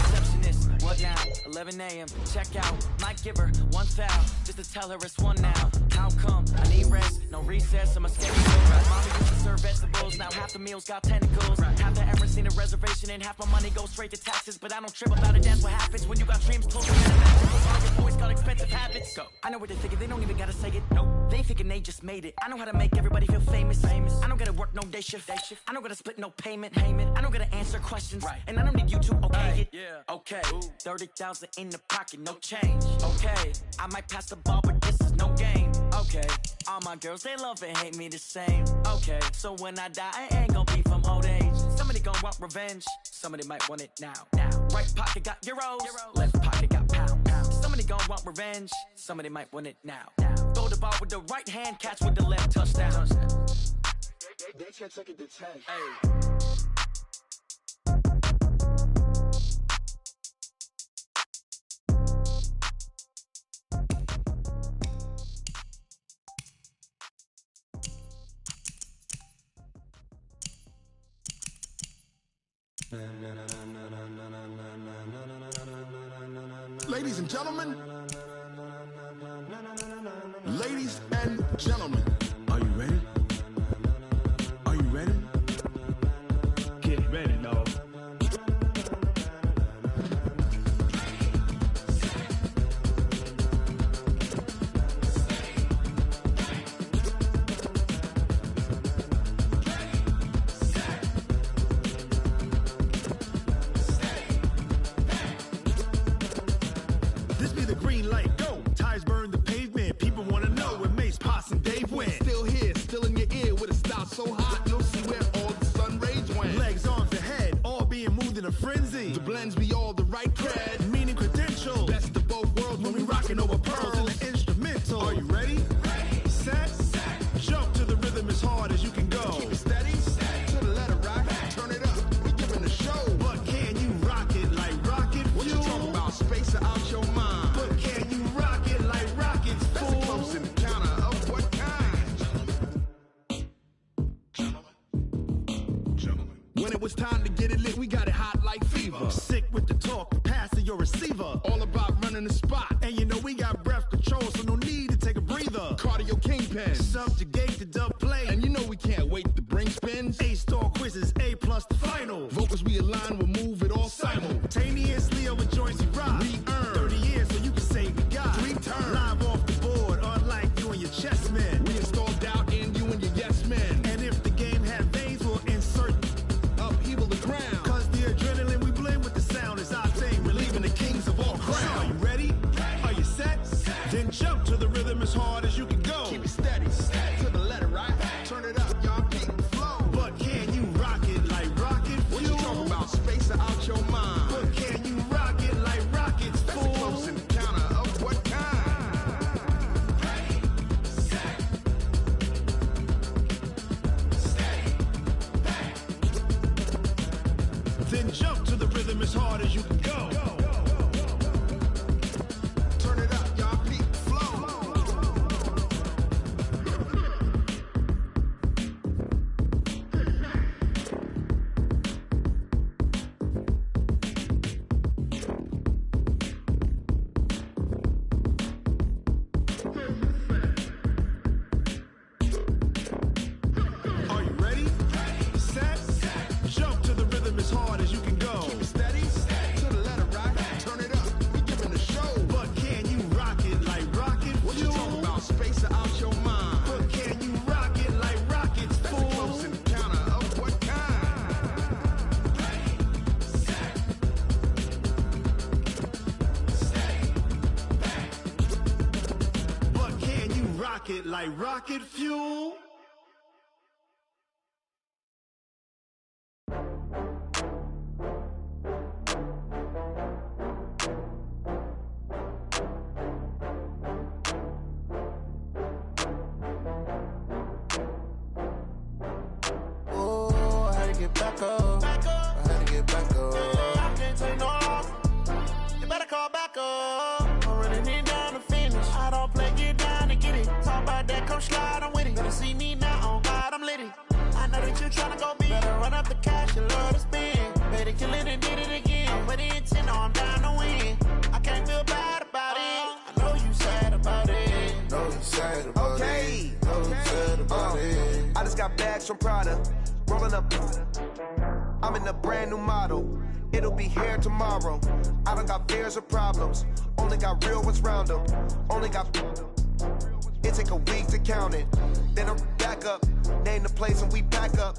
Receptionist, what now? 11 a.m., check out, might give her one foul, just to tell her it's one now. How come? I need rest, no recess, I'm a schedule. Mommy used to serve vegetables, now half the meals got tentacles. Half the ever seen a reservation and half my money goes straight to taxes. But I don't trip about it, that's what happens when you got dreams close to manifest. Always got expensive habits. Go. I know what they're thinking, they don't even gotta say it. Nope. They thinking they just made it. I know how to make everybody feel famous. I don't gotta work no day shift. I don't gotta split no payment. I don't gotta answer questions. And I don't need you to okay it. Okay, 30,000 in the pocket, no change. Okay, I might pass the ball, but this is no game. Okay, all my girls, they love and hate me the same. Okay, so when I die, I ain't gon' be from old age. Somebody gon' want revenge, somebody might want it now. Right pocket got euros, left pocket got pound. Somebody gon' want revenge, somebody might want it now. Throw the ball with the right hand, catch with the left, touchdown. They can't take it to 10. Hey. Ladies and gentlemen, ladies and gentlemen, are you ready? Are you ready? Get ready, dog. This be the green light, go. Tires burn the pavement. People wanna know where Mace, Poss, and Dave went. Still here, still in your ear with a style so hot, you'll see where all the sun rays went. Legs, arms, and head, all being moved in a frenzy. The blends be all the right cred, meaning credentials. Best of both worlds when we rockin' over pearls in the instrumental. Are you ready? Set, jump to the rhythm as hard as you can go. Keep it steady, to the letter rock, turn it up, we giving a show. But can you rock it like rocket fuel? What you talking about, space or out your mind? But can you rock it like rockets, fool? That's a close encounter of what kind? Gentlemen. When it was time to get it lit, we got it hot like fever. Sick with the talk, passing your receiver. All about running the spot. And you know we got breath control, so no need to take a breather. Cardio kingpin, subjugate the dub play. And you know we can't wait to bring spins. A-star quizzes, A+ the final. Vocals we align, we'll move it all simultaneously over joints we rock. We earn 30 years, so you can say we got 3 turns. Live off the board, unlike you and your chess men. We install doubt in you and your yes men. And if the game had veins, we'll insert upheaval the ground. Cause the adrenaline we blend with the sound is our thing, relieving the kings of all crowns. So are you ready? Are you set? Then jump to the rhythm as hard as you can go. Keep it steady, to the letter right. Turn it up, y'all keep the flow. But can you rock it like rocket fuel? What you talking about, space rhythm as hard as you can go. Turn it up, y'all. Peak flow. Are you ready? Set. Jump to the rhythm as hard as you can go. Keep it steady. To the letter, right? Turn it up. We giving the show. But can you rock it like rocket? What you talking about? Space out your mind. But can you rock it like rockets? That's a close encounter of what kind? But can you rock it like rocket fuel? Oh, I had to get back up. I had to get back up. I can't take no loss. You better call back up. I'm running it down to finish. I don't play, get down to get it. Talk about that, come slide, I'm with it. Better see me now, on God, I'm litty. I know that you tryna go big. Better run up the cash, you love to spend. Better kill it and did it again. I'm with the intent, no, I'm down to win. I can't feel bad about it. I know you sad about it. Know you sad about it. Know you sad about it. I just got bags from Prada, rolling up. I'm in a brand new model. It'll be here tomorrow. I don't got fears or problems. Only got real ones round them. Only got. It take a week to count it. Then I'm back up. Name the place and we pack up.